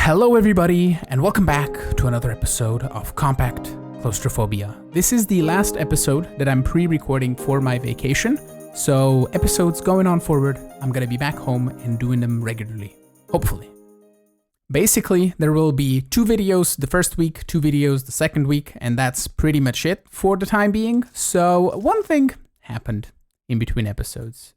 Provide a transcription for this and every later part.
Hello everybody, and welcome back to another episode of Compact Claustrophobia. This is the last episode that I'm pre-recording for my vacation, so episodes going on forward, I'm gonna be back home and doing them regularly, hopefully. Basically, there will be 2 videos the first week, 2 videos the second week, and that's pretty much it for the time being. So one thing happened in between episodes.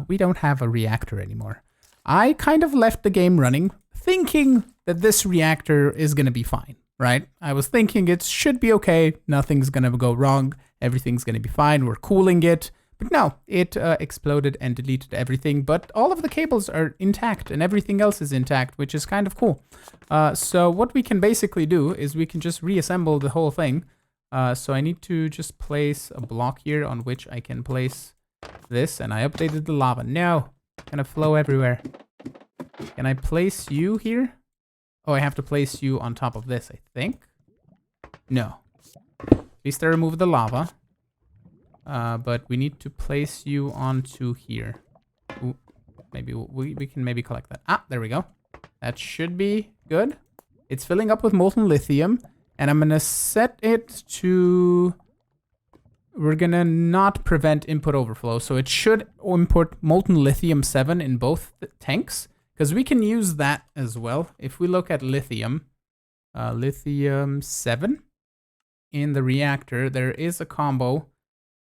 We don't have a reactor anymore. I kind of left the game running, thinking that this reactor is going to be fine, right? I was thinking it should be okay, nothing's going to go wrong, everything's going to be fine, we're cooling it. But no, it exploded and deleted everything, but all of the cables are intact and everything else is intact, which is kind of cool. So what we can basically do is we can just reassemble the whole thing. So I need to just place a block here on which I can place this, and I updated the lava. No, it's going to flow everywhere. Can I place you here? Oh, I have to place you on top of this, I think. No. At least I removed the lava. But we need to place you onto here. Ooh, maybe we can maybe collect that. Ah, there we go. That should be good. It's filling up with molten lithium. And I'm going to set it to... We're going to not prevent input overflow. So it should import molten lithium 7 in both tanks. Because we can use that as well. If we look at lithium, lithium 7 in the reactor, there is a combo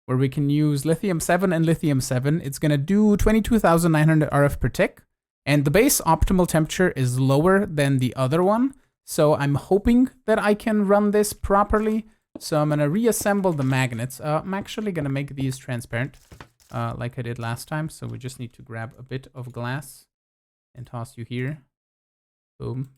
where we can use lithium 7 and lithium 7. It's going to do 22,900 RF per tick. And the base optimal temperature is lower than the other one. So I'm hoping that I can run this properly. So I'm going to reassemble the magnets. I'm actually going to make these transparent like I did last time. So we just need to grab a bit of glass and toss you here. Boom.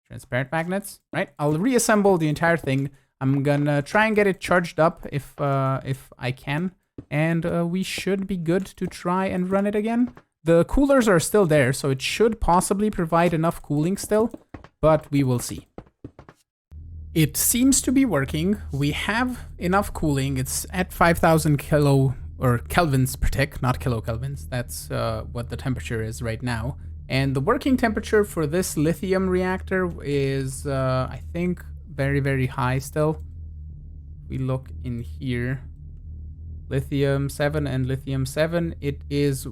Transparent magnets, right? I'll reassemble the entire thing. I'm gonna try and get it charged up if I can. And we should be good to try and run it again. The coolers are still there, so it should possibly provide enough cooling still, but we will see. It seems to be working. We have enough cooling. It's at 5,000 kelvins per tick, not kilokelvins. That's what the temperature is right now. And the working temperature for this lithium reactor is, I think, very, very high still. We look in here. Lithium 7 and lithium 7, it is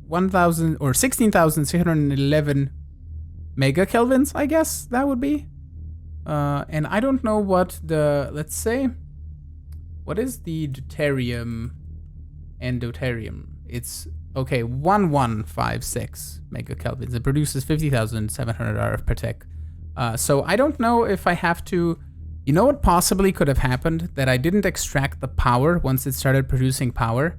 1,000 or 16,611 megakelvins, I guess that would be. And I don't know what the, let's say, what is the deuterium and deuterium? It's, okay, 1156 megakelvins. It produces 50,700 RF per tick. So I don't know if I have to, you know what possibly could have happened? That I didn't extract the power once it started producing power.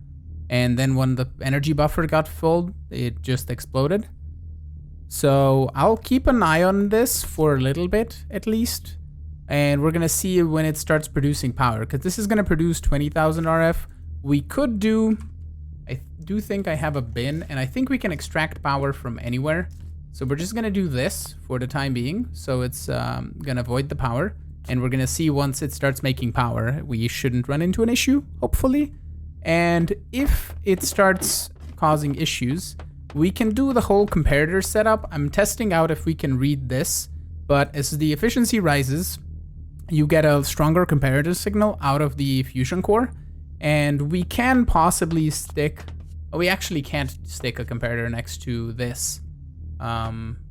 And then when the energy buffer got full, it just exploded. So I'll keep an eye on this for a little bit at least. And we're going to see when it starts producing power, because this is going to produce 20,000 RF. We could do, I do think I have a bin, and I think we can extract power from anywhere. So we're just going to do this for the time being. So it's going to void the power. And we're going to see once it starts making power, we shouldn't run into an issue, hopefully. And if it starts causing issues, we can do the whole comparator setup. I'm testing out if we can read this. But as the efficiency rises, you get a stronger comparator signal out of the fusion core. And we can possibly stick, we actually can't stick a comparator next to this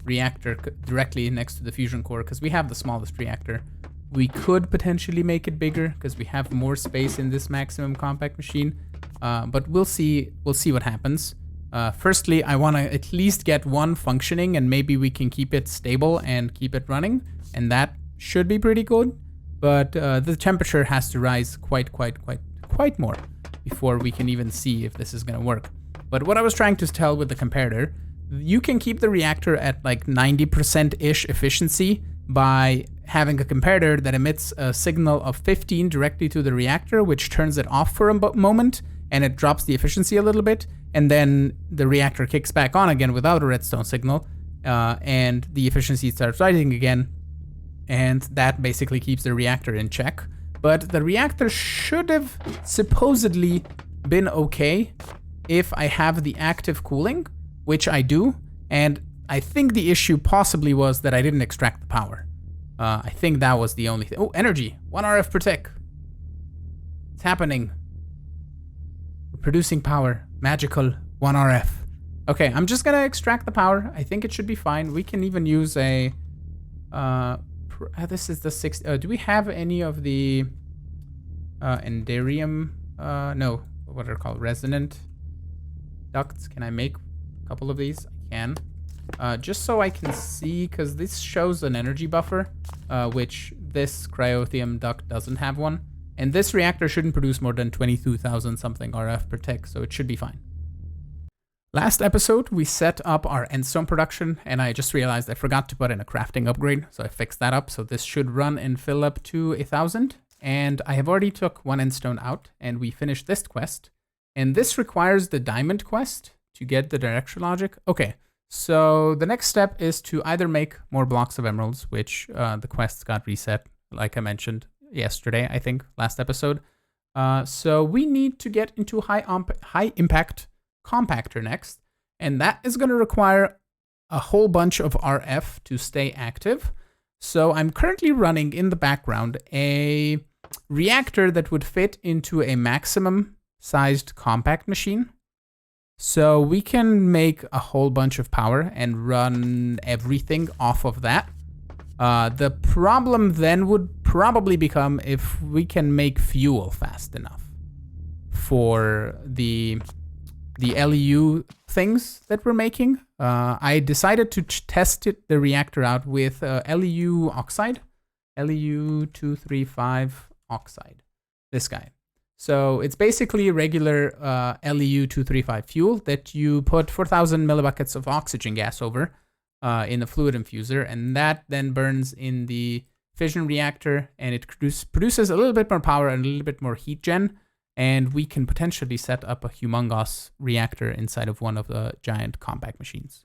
reactor directly next to the fusion core because we have the smallest reactor. We could potentially make it bigger because we have more space in this maximum compact machine, but we'll see what happens. Firstly, I want to at least get one functioning, and maybe we can keep it stable and keep it running, and that should be pretty good. But the temperature has to rise quite more before we can even see if this is going to work. But what I was trying to tell with the comparator, you can keep the reactor at like 90%-ish efficiency by having a comparator that emits a signal of 15 directly to the reactor, which turns it off for a moment, and it drops the efficiency a little bit, and then the reactor kicks back on again without a redstone signal, and the efficiency starts rising again, and that basically keeps the reactor in check. But the reactor should have supposedly been okay if I have the active cooling, which I do, and I think the issue possibly was that I didn't extract the power. I think that was the only thing. Oh, energy. 1 RF per tick. It's happening. We're producing power. Magical 1 RF. Okay, I'm just gonna extract the power. I think it should be fine. We can even use a... this is the 6... do we have any of the... Enderium... no. What are they called? Resonant ducts. Can I make a couple of these? I can. Just so I can see, because this shows an energy buffer, which this cryothium duct doesn't have one. And this reactor shouldn't produce more than 22,000 something RF per tick, so it should be fine. Last episode, we set up our endstone production, and I just realized I forgot to put in a crafting upgrade, so I fixed that up. So this should run and fill up to 1,000. And I have already took 1 endstone out, and we finished this quest. And this requires the diamond quest to get the direction logic. Okay, so the next step is to either make more blocks of emeralds, which the quests got reset, like I mentioned yesterday, I think, last episode. So we need to get into high impact compactor next, and that is going to require a whole bunch of RF to stay active. So I'm currently running in the background a reactor that would fit into a maximum sized compact machine. So we can make a whole bunch of power and run everything off of that. The problem then would probably become if we can make fuel fast enough for the LEU things that we're making. I decided to test the reactor out with LEU oxide, LEU-235 oxide, this guy. So it's basically regular LEU-235 fuel that you put 4,000 millibuckets of oxygen gas over in a fluid infuser, and that then burns in the fission reactor, and it produces a little bit more power and a little bit more heat gen, and we can potentially set up a humongous reactor inside of one of the giant compact machines.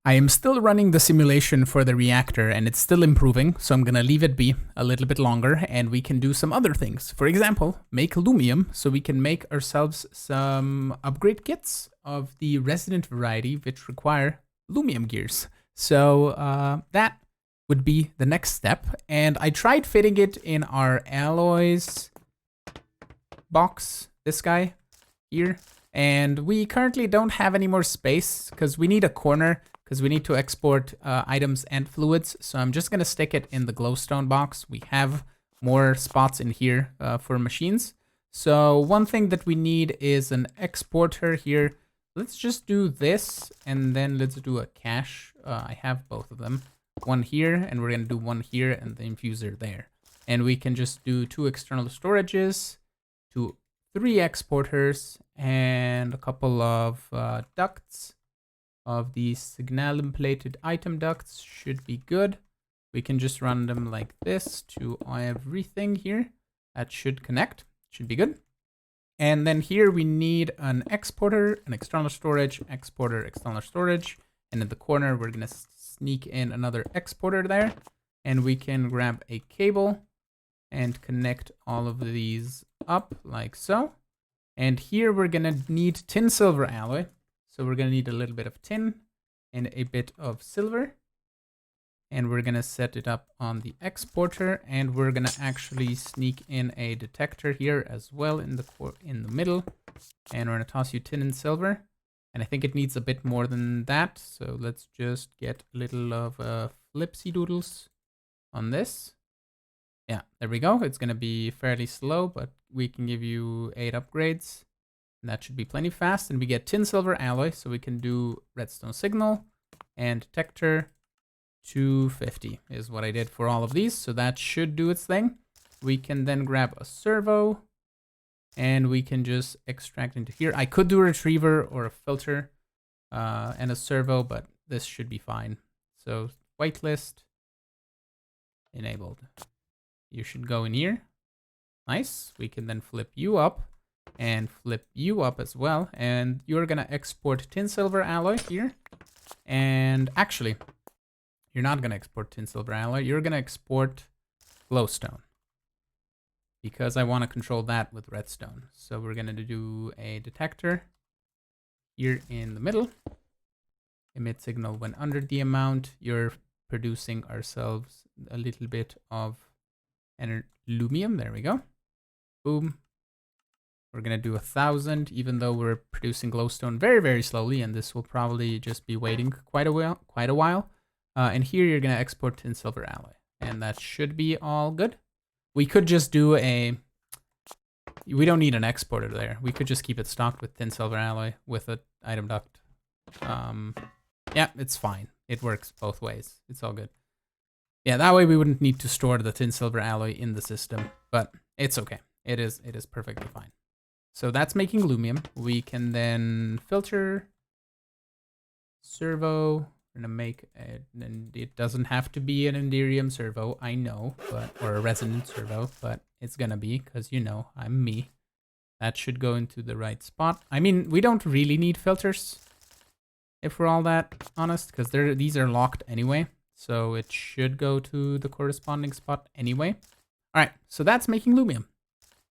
I am still running the simulation for the reactor, and it's still improving, so I'm gonna leave it be a little bit longer, and we can do some other things. For example, make Lumium, so we can make ourselves some upgrade kits of the resonant variety, which require Lumium gears. So that would be the next step, and I tried fitting it in our alloys box, this guy here, and we currently don't have any more space because we need a corner, because we need to export items and fluids. So I'm just gonna stick it in the glowstone box. We have more spots in here for machines. So one thing that we need is an exporter here. Let's just do this, and then let's do a cache. I have both of them. One here, and we're gonna do one here, and the infuser there. And we can just do 2 external storages, 3 exporters, and a couple of ducts of these signalum plated item ducts should be good. We can just run them like this to everything here. That should connect, should be good. And then here we need an exporter, an external storage, exporter, external storage. And in the corner, we're gonna sneak in another exporter there. And we can grab a cable and connect all of these up like so. And here we're gonna need tin silver alloy. So we're gonna need a little bit of tin and a bit of silver. And we're gonna set it up on the exporter, and we're gonna actually sneak in a detector here as well in the middle. And we're gonna toss you tin and silver. And I think it needs a bit more than that. So let's just get a little of flipsy doodles on this. Yeah, there we go. It's gonna be fairly slow, but we can give you 8 upgrades. And that should be plenty fast. And we get tin silver alloy, so we can do redstone signal and detector 250 is what I did for all of these. So that should do its thing. We can then grab a servo and we can just extract into here. I could do a retriever or a filter and a servo, but this should be fine. So whitelist enabled. You should go in here. Nice. We can then flip you up and flip you up as well. And you're going to export tin silver alloy here. And actually, you're not going to export tin silver alloy. You're going to export glowstone, because I want to control that with redstone. So we're going to do a detector here in the middle. emit signal when under the amount. You're producing ourselves a little bit of Lumium. There we go. Boom. We're gonna do 1,000, even though we're producing glowstone very, very slowly, and this will probably just be waiting quite a while. And here you're gonna export tin silver alloy, and that should be all good. We could just do we don't need an exporter there. We could just keep it stocked with tin silver alloy with an item duct. Yeah, it's fine. It works both ways. It's all good. Yeah, that way we wouldn't need to store the tin silver alloy in the system, but it's okay. It is perfectly fine. So that's making Lumium. We can then filter, servo. We're gonna make and it doesn't have to be an Enderium servo, I know, or a resonant servo, but it's gonna be, because you know, I'm me. That should go into the right spot. I mean, we don't really need filters, if we're all that honest, because these are locked anyway. So it should go to the corresponding spot anyway. All right, so that's making Lumium.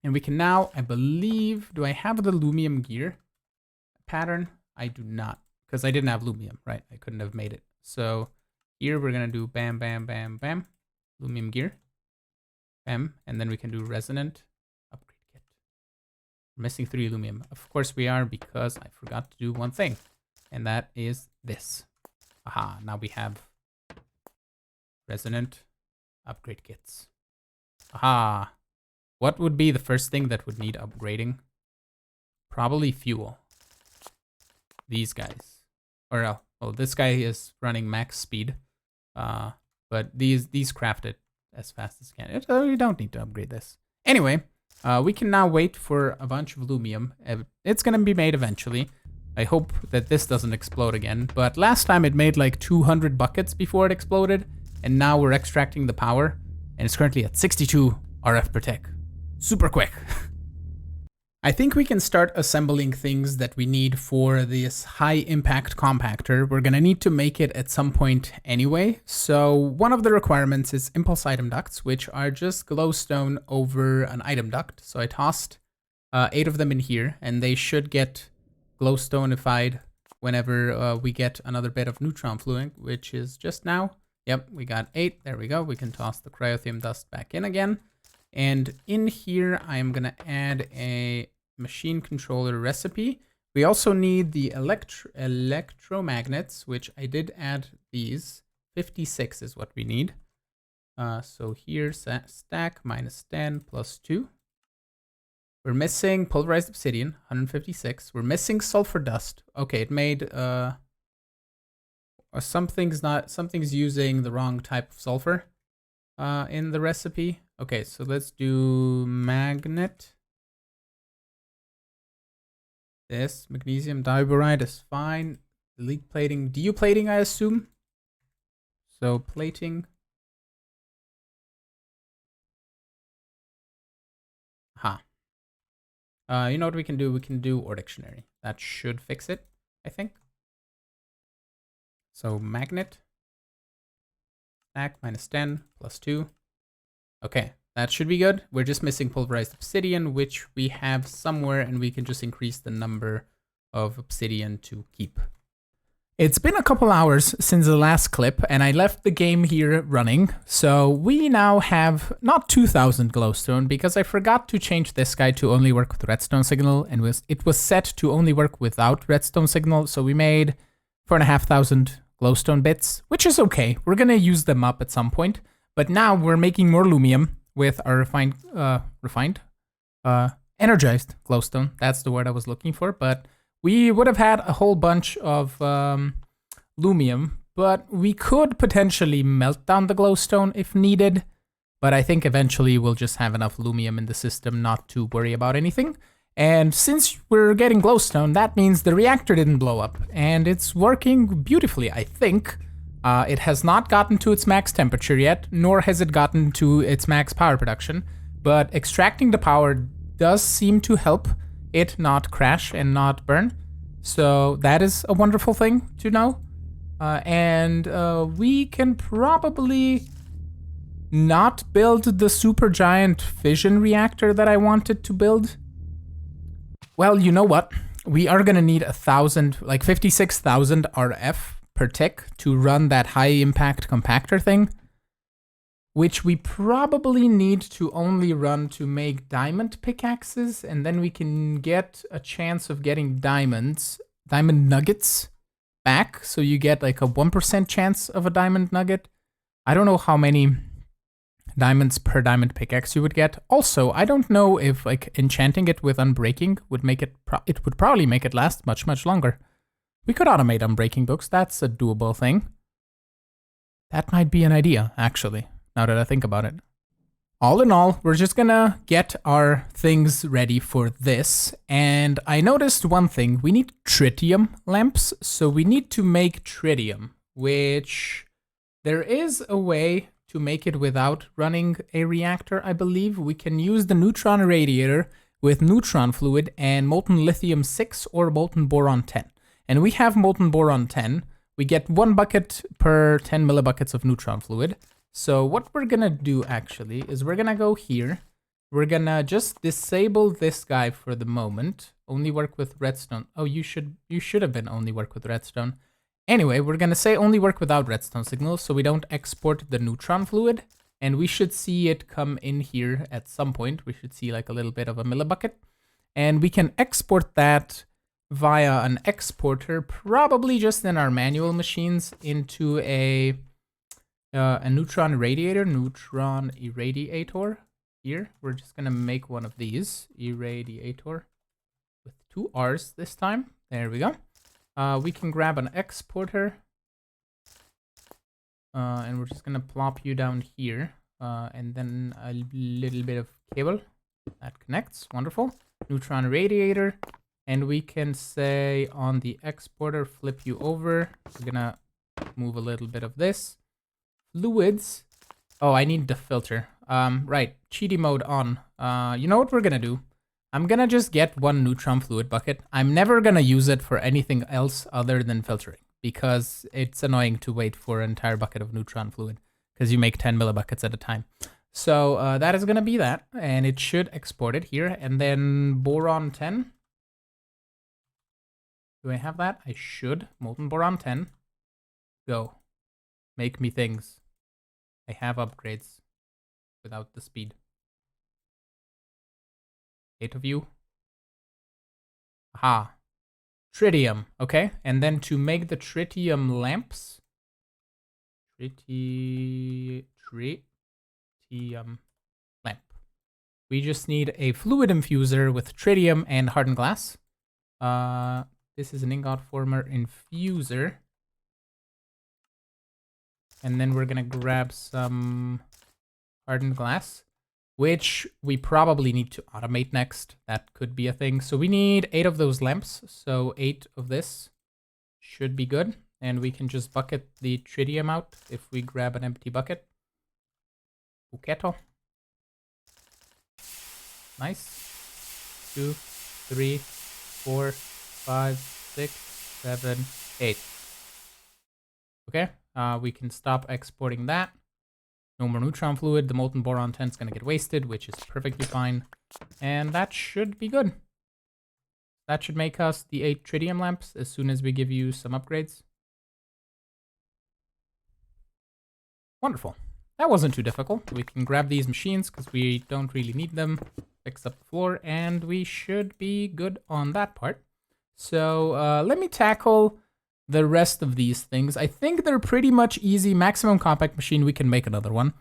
And we can now, I believe, do I have the Lumium gear pattern? I do not, because I didn't have Lumium, right? I couldn't have made it. So here we're gonna do bam, bam, bam, bam, Lumium gear, bam, and then we can do resonant upgrade kit. We're missing 3 Lumium. Of course we are, because I forgot to do one thing, and that is this. Aha, now we have resonant upgrade kits. Aha. What would be the first thing that would need upgrading? Probably fuel. These guys. Or, well, this guy is running max speed. But these craft it as fast as you can. You don't need to upgrade this. Anyway, we can now wait for a bunch of Lumium. It's gonna be made eventually. I hope that this doesn't explode again. But last time it made like 200 buckets before it exploded. And now we're extracting the power. And it's currently at 62 RF per tick. Super quick. I think we can start assembling things that we need for this high impact compactor. We're gonna need to make it at some point anyway. So one of the requirements is impulse item ducts, which are just glowstone over an item duct. So I tossed 8 of them in here, and they should get glowstoneified whenever we get another bit of neutron fluid, which is just now. Yep, we got 8. There we go. We can toss the cryothium dust back in again. And in here, I'm gonna add a machine controller recipe. We also need the electromagnets, which I did add these. 56 is what we need. So here's stack minus 10 plus 2. We're missing pulverized obsidian, 156. We're missing sulfur dust. Okay, it made something's using the wrong type of sulfur in the recipe. Okay, so let's do magnet. This magnesium diboride is fine. Delete plating, DU plating, I assume. So plating. Ha. You know what we can do? We can do ore dictionary. That should fix it, I think. So magnet. Stack minus 10 plus 2. Okay, that should be good. We're just missing pulverized obsidian, which we have somewhere, and we can just increase the number of obsidian to keep. It's been a couple hours since the last clip, and I left the game here running. So we now have not 2,000 glowstone, because I forgot to change this guy to only work with redstone signal, and it was set to only work without redstone signal. So we made 4,500 glowstone bits, which is okay. We're gonna use them up at some point. But now we're making more Lumium with our energized glowstone. That's the word I was looking for. But we would have had a whole bunch of Lumium, but we could potentially melt down the glowstone if needed. But I think eventually we'll just have enough Lumium in the system not to worry about anything. And since we're getting glowstone, that means the reactor didn't blow up. And it's working beautifully, I think. It has not gotten to its max temperature yet, nor has it gotten to its max power production, but extracting the power does seem to help it not crash and not burn. So that is a wonderful thing to know. And we can probably not build the super giant fission reactor that I wanted to build. Well, you know what? We are gonna need 56,000 RF per tick to run that high impact compactor thing, which we probably need to only run to make diamond pickaxes, and then we can get a chance of getting diamond nuggets back. So you get like a 1% chance of a diamond nugget. I don't know how many diamonds per diamond pickaxe you would get. Also, I don't know if like enchanting it with unbreaking would make it, it would probably make it last much, much longer. We could automate unbreaking books. That's a doable thing. That might be an idea, actually, now that I think about it. All in all, we're just gonna get our things ready for this. And I noticed one thing. We need tritium lamps. So we need to make tritium, which there is a way to make it without running a reactor, I believe. We can use the neutron radiator with neutron fluid and molten lithium 6 or molten boron 10. And we have molten boron 10. We get 1 bucket per 10 millibuckets of neutron fluid. So what we're gonna do actually is we're gonna go here. We're gonna just disable this guy for the moment. Only work with redstone. Oh, you should have been only work with redstone. Anyway, we're gonna say only work without redstone signals so we don't export the neutron fluid. And we should see it come in here at some point. We should see like a little bit of a millibucket. And we can export that via an exporter, probably just in our manual machines, into a neutron irradiator. Here, we're just gonna make one of these. Irradiator with 2 R's this time. There we go. We can grab an exporter, and we're just gonna plop you down here, and then a little bit of cable that connects. Wonderful. Neutron radiator, and we can say on the exporter, flip you over. We're gonna move a little bit of this. Fluids. Oh, I need the filter. Right, cheaty mode on. You know what we're gonna do? I'm gonna just get 1 neutron fluid bucket. I'm never gonna use it for anything else other than filtering, because it's annoying to wait for an entire bucket of neutron fluid, because you make 10 millibuckets at a time. So that is gonna be that, and it should export it here. And then boron 10. Do I have that? I should. Molten boron 10. Go. Make me things. I have upgrades without the speed. 8 of you. Aha. Tritium. Okay. And then to make the tritium lamps. Tritium lamp. We just need a fluid infuser with tritium and hardened glass. This is an ingot former infuser. And then we're gonna grab some hardened glass, which we probably need to automate next. That could be a thing. So we need 8 of those lamps. So 8 of this should be good. And we can just bucket the tritium out if we grab an empty bucket. Buketo. Nice. 2, 3, 4, 5, 6, 7, 8. Okay. We can stop exporting that. No more neutron fluid. The molten boron 10 is going to get wasted, which is perfectly fine. And that should be good. That should make us the 8 tritium lamps as soon as we give you some upgrades. Wonderful. That wasn't too difficult. We can grab these machines because we don't really need them. Fix up the floor, and we should be good on that part. So let me tackle the rest of these things. I think they're pretty much easy. Maximum compact machine, we can make another one.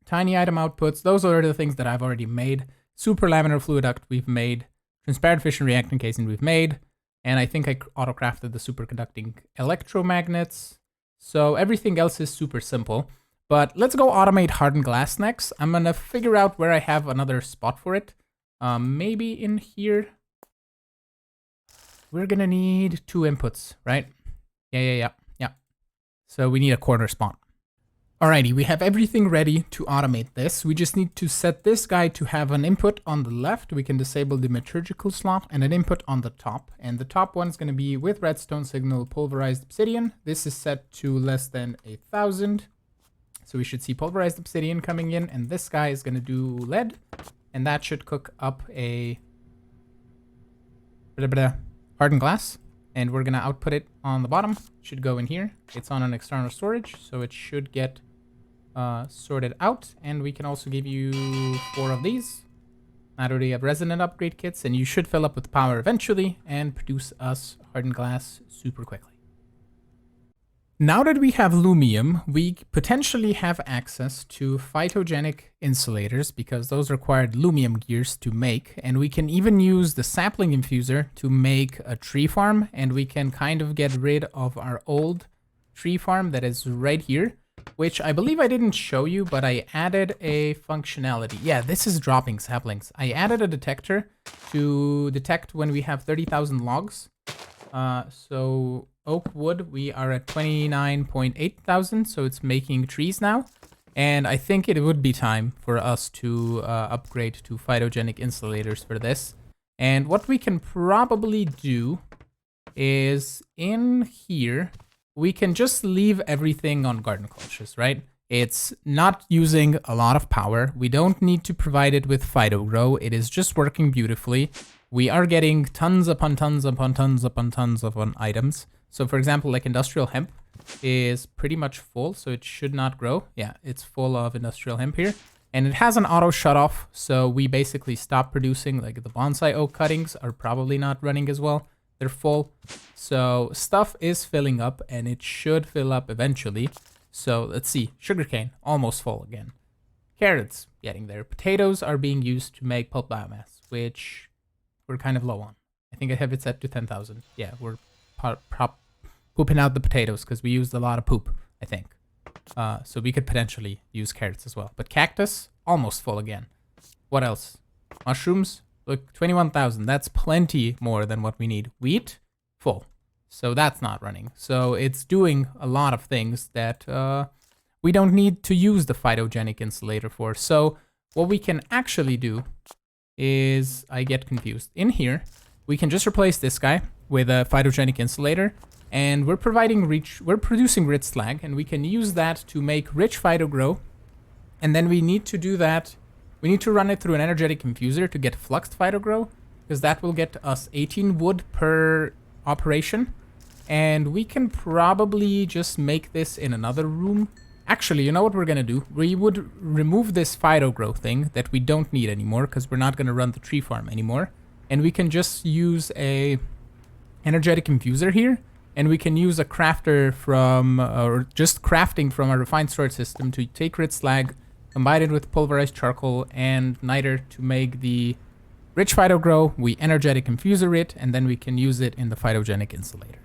Tiny item outputs, those are the things that I've already made. Super laminar fluid duct we've made. Transparent fission reactant casing we've made. And I think I auto-crafted the superconducting electromagnets. So everything else is super simple. But let's go automate hardened glass next. I'm gonna figure out where I have another spot for it. Maybe in here. We're gonna need 2 inputs, right? Yeah. So we need a corner spot. Alrighty, we have everything ready to automate this. We just need to set this guy to have an input on the left. We can disable the metallurgical slot and an input on the top. And the top one is going to be with redstone signal pulverized obsidian. This is set to less than 1,000. So we should see pulverized obsidian coming in. And this guy is going to do lead. And that should cook up a hardened glass. and we're gonna output it on the bottom. It should go in here. It's on an external storage, so it should get sorted out. And we can also give you 4 of these. Now that we have resonant upgrade kits, and you should fill up with power eventually and produce us hardened glass super quickly. Now that we have Lumium, we potentially have access to phytogenic insulators because those required Lumium gears to make, and we can even use the sapling infuser to make a tree farm, and we can kind of get rid of our old tree farm that is right here, which I believe I didn't show you, but I added a functionality. Yeah, this is dropping saplings. I added a detector to detect when we have 30,000 logs. So oak wood, we are at 29.8 thousand, so it's making trees now. And I think it would be time for us to upgrade to phytogenic insulators for this. And what we can probably do is in here, we can just leave everything on garden clutches, right? It's not using a lot of power. We don't need to provide it with phytogrow. It is just working beautifully. We are getting tons upon tons upon tons upon tons of items. So for example, like industrial hemp is pretty much full, so it should not grow. Yeah, it's full of industrial hemp here. And it has an auto shut off, so we basically stop producing, like the bonsai oak cuttings are probably not running as well. They're full. So stuff is filling up, and it should fill up eventually. So let's see, sugarcane, almost full again. Carrots, getting there. Potatoes are being used to make pulp biomass, which we're kind of low on. I think I have it set to 10,000. Yeah, we're pooping out the potatoes because we used a lot of poop, I think. So we could potentially use carrots as well. But cactus, almost full again. What else? Mushrooms, look, 21,000. That's plenty more than what we need. Wheat, full. So that's not running. So it's doing a lot of things that we don't need to use the phytogenic insulator for. So what we can actually do is, I get confused. In here, we can just replace this guy with a phytogenic insulator, and we're producing rich slag, and we can use that to make rich phytogrow. And then we need to do that. We need to run it through an energetic infuser to get fluxed phytogrow, because that will get us 18 wood per operation. And we can probably just make this in another room. Actually, you know what we're going to do? We would remove this phytogrow thing that we don't need anymore because we're not going to run the tree farm anymore. And we can just use a energetic infuser here. And we can use a crafter from, or just crafting from our refined storage system to take red slag, combine it with pulverized charcoal and niter to make the rich phytogrow. We energetic infuser it, and then we can use it in the phytogenic insulator.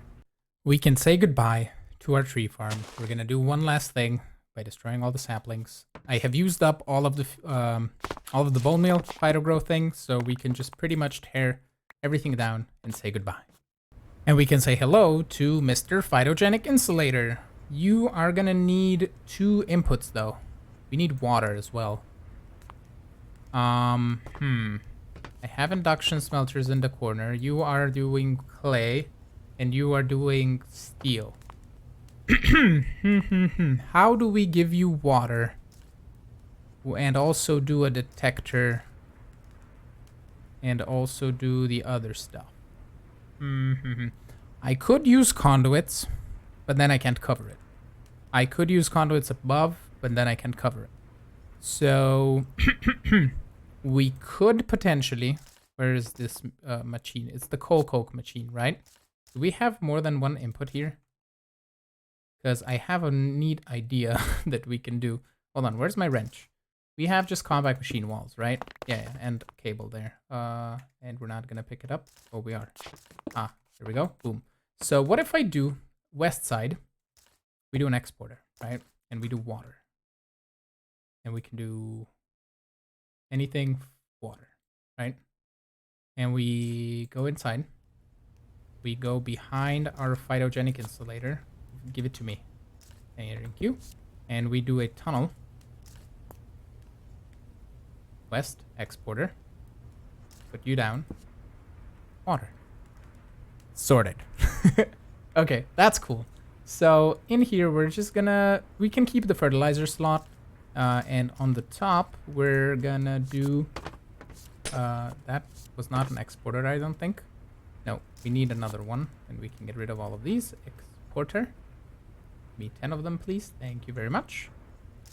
We can say goodbye to our tree farm. We're going to do one last thing by destroying all the saplings. I have used up all of the bone meal phytogrow thing, so we can just pretty much tear everything down and say goodbye. And we can say hello to Mr. Phytogenic Insulator. You are going to need 2 inputs though. We need water as well. I have induction smelters in the corner. You are doing clay, and you are doing steel. How do we give you water and also do a detector and also do the other stuff? I could use conduits, but then I can't cover it. I could use conduits above, but then I can't cover it. So we could potentially, where is this machine? It's the coal coke machine, right? Do we have more than one input here? Because I have a neat idea that we can do. Hold on, where's my wrench? We have just compact machine walls, right? Yeah, and cable there. And we're not gonna pick it up. Oh, we are. Ah, there we go. Boom. So what if I do west side? We do an exporter, right? And we do water. And we can do anything water, right? And we go inside. We go behind our phytogenic insulator. Give it to me. Thank you. And we do a tunnel. West exporter. Put you down. Water. Sorted. Okay, that's cool. So in here, we're just gonna, we can keep the fertilizer slot. And on the top, we're gonna do, that was not an exporter, I don't think. No, we need another one, and we can get rid of all of these. Exporter. Give me 10 of them, please. Thank you very much.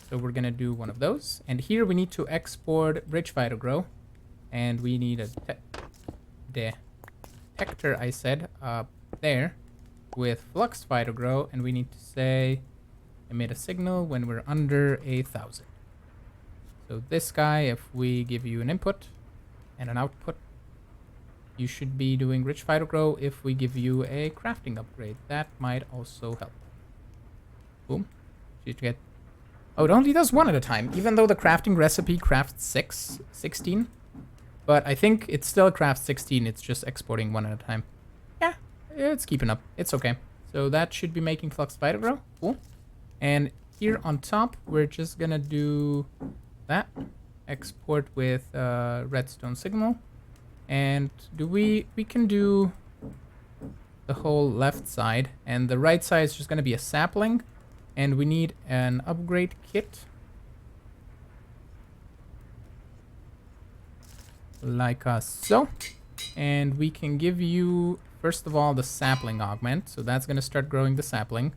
So we're gonna do one of those. And here we need to export rich phytogrow. And we need a detector, I said, up there with flux phytogrow. And we need to say emit a signal when we're under 1,000. So this guy, if we give you an input and an output, you should be doing rich phytogrow. If we give you a crafting upgrade, that might also help. Boom. Should get... Oh, it only does one at a time, even though the crafting recipe crafts 16. But I think it still crafts 16. It's just exporting one at a time. Yeah, it's keeping up. It's okay. So that should be making flux phytogrow. Cool. And here on top, we're just gonna do that. Export with redstone signal. And we can do the whole left side. And the right side is just gonna be a sapling. And we need an upgrade kit. Like so. And we can give you, first of all, the sapling augment. So that's gonna start growing the sapling.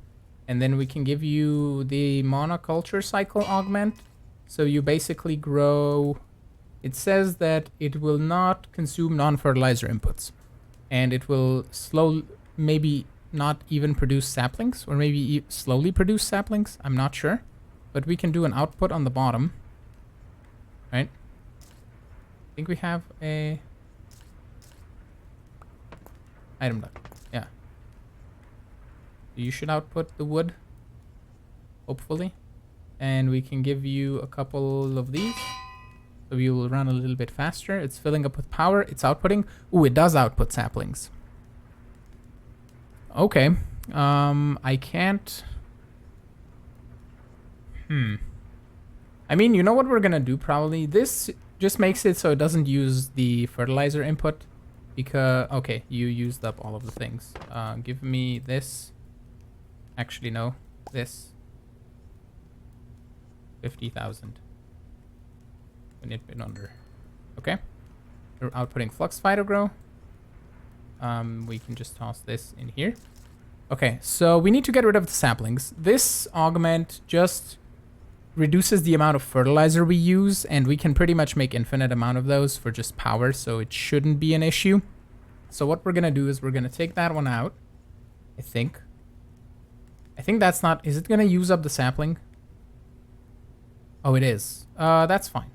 And then we can give you the monoculture cycle augment. So you basically grow, it says that it will not consume non-fertilizer inputs. And it will maybe not even produce saplings, or maybe slowly produce saplings. I'm not sure. But we can do an output on the bottom. Right? I think we have a item duct. Yeah. You should output the wood. Hopefully. And we can give you a couple of these. So you will run a little bit faster. It's filling up with power. It's outputting. Ooh, it does output saplings. Okay. I can't... I mean, you know what we're gonna do probably? This just makes it so it doesn't use the fertilizer input. Because... Okay, you used up all of the things. Give me this. Actually, no. This. 50,000. We need it under. Okay. We're outputting flux phytogrow. We can just toss this in here. Okay, so we need to get rid of the saplings. This augment just reduces the amount of fertilizer we use, and we can pretty much make infinite amount of those for just power, so it shouldn't be an issue. So what we're gonna do is we're gonna take that one out. I think that's not... Is it gonna use up the sapling? Oh, it is. That's fine.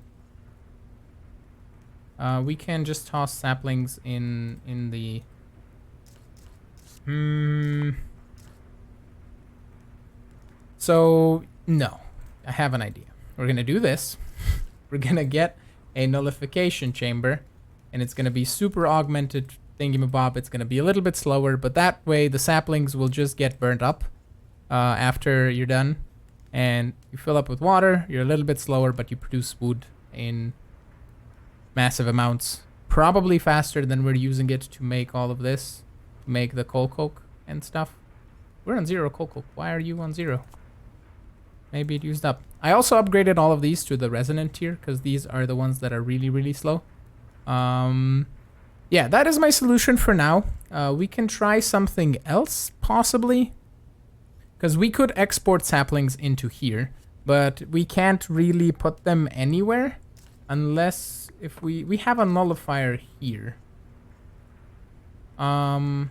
We can just toss saplings in the... So, no. I have an idea. We're gonna do this. We're gonna get a nullification chamber, and it's gonna be super augmented thingamabob. It's gonna be a little bit slower, but that way the saplings will just get burnt up after you're done. And you fill up with water, you're a little bit slower, but you produce wood in massive amounts. Probably faster than we're using it to make all of this. To make the coal coke and stuff. We're on 0 coal coke. Why are you on 0? Maybe it used up. I also upgraded all of these to the resonant tier, because these are the ones that are really, really slow. Yeah, that is my solution for now. We can try something else, possibly. Because we could export saplings into here, but we can't really put them anywhere unless if we have a nullifier here. You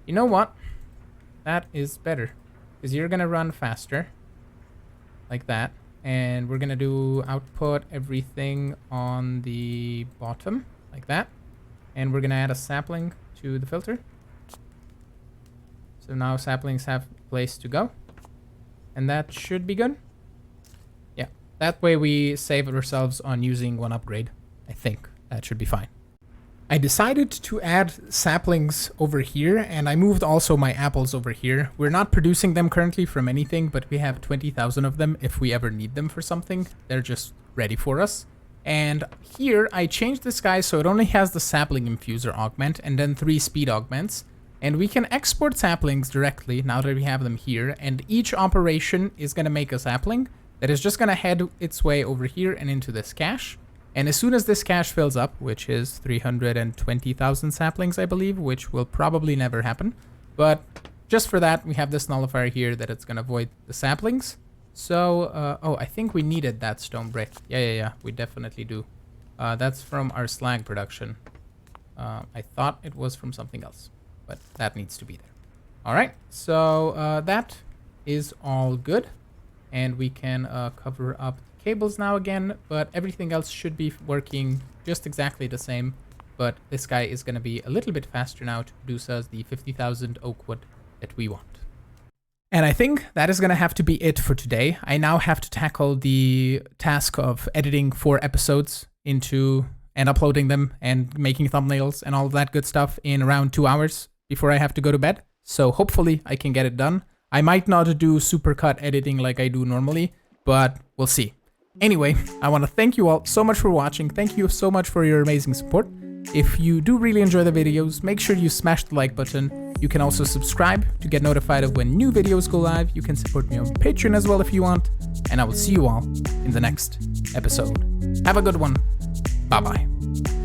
know what? That is better. Because you're going to run faster. Like that. And we're going to do output everything on the bottom. Like that. And we're going to add a sapling to the filter. So now saplings have a place to go. And that should be good. Yeah. That way we save ourselves on using one upgrade. I think that should be fine. I decided to add saplings over here, and I moved also my apples over here. We're not producing them currently from anything, but we have 20,000 of them if we ever need them for something. They're just ready for us. And here I changed this guy so it only has the sapling infuser augment and then 3 speed augments. And we can export saplings directly now that we have them here, and each operation is going to make a sapling that is just going to head its way over here and into this cache. And as soon as this cache fills up, which is 320,000 saplings, I believe, which will probably never happen. But just for that, we have this nullifier here that it's going to void the saplings. So, oh, I think we needed that stone brick. Yeah, we definitely do. That's from our slag production. I thought it was from something else, but that needs to be there. All right, so that is all good. And we can cover up cables now again, but everything else should be working just exactly the same. But this guy is going to be a little bit faster now to produce us the 50,000 oak wood that we want. And I think that is going to have to be it for today. I now have to tackle the task of editing 4 episodes into and uploading them and making thumbnails and all of that good stuff in around 2 hours before I have to go to bed. So hopefully I can get it done. I might not do supercut editing like I do normally, but we'll see. Anyway, I want to thank you all so much for watching. Thank you so much for your amazing support. If you do really enjoy the videos, make sure you smash the like button. You can also subscribe to get notified of when new videos go live. You can support me on Patreon as well if you want. And I will see you all in the next episode. Have a good one. Bye-bye.